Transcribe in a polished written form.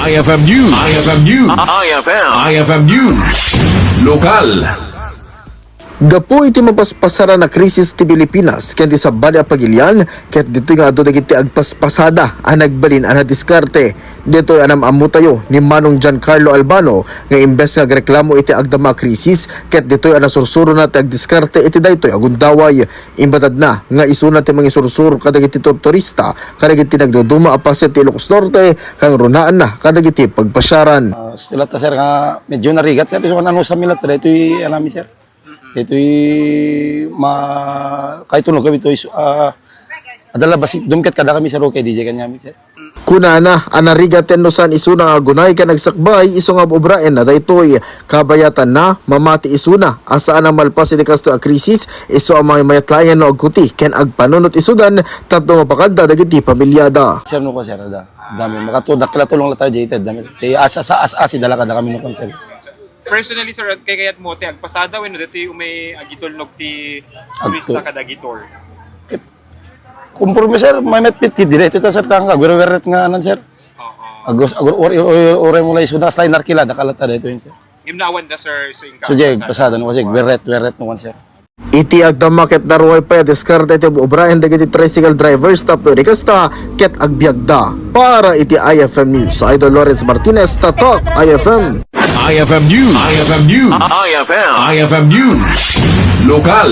IFM News. IFM News. IFM News. Lokal. Gapo iti mapaspasara na krisis ti Pilipinas ken di sa Bada Pagilian ket dito nga adu dagiti agpaspasada ang nagbalin ang diskarte dito anam ammo tayo ni Manong Giancarlo Albano nga imbes nga reklamo iti agdama krisis ket dito ana sursuro na ti agdiskarte iti daytoy agundaway imbatad na nga isuna ti mga sursuro kadagiti turista kadagiti nagduduma apaset ti Ilocos Norte kang runaan na kadagiti pagpasyaran. Sila ta sir nga medyo narigat sir so ano sa milat daytoy alami sir. Ito'y kahit tulog kami ito'y adala basik dumkat kada kami sa Roque DJ kanyamit sir. Kunana anarigaten no san isuna nga gunay ka nagsakbay iso nga obraen na daytoy kabayatan na mamati isuna asaan ang malpas iti kasto a krisis iso ang mga mayatlayan no agkuti ken agpanunot isudan tapno mapakadda dagiti pamilyada. Sir no ko sir dami makatudak kila tulong la tayo jayted dami kay asa si dala kada kami no kon sir. Personally, sir, at kay kayat mo, te, agpasada, when dito umay agitolnog ti turista kadagitor. Kumpurmi sir, may metpit ki dire ito sir kang agwero-weret nga anan sir. Agos ore mo lay suda slay narkila dakalata dito yun sir. Gimnawan da sir so yung So jeg pasada no kasi weret no sir. Iti agdama ket naruhay pa diskarte iti obraen dagiti tricycle drivers tapno kasta ket agbiagda para iti IFM News. Idol Lawrence Martinez, Tatak IFM. IFM News. IFM News. IFM News. Lokal.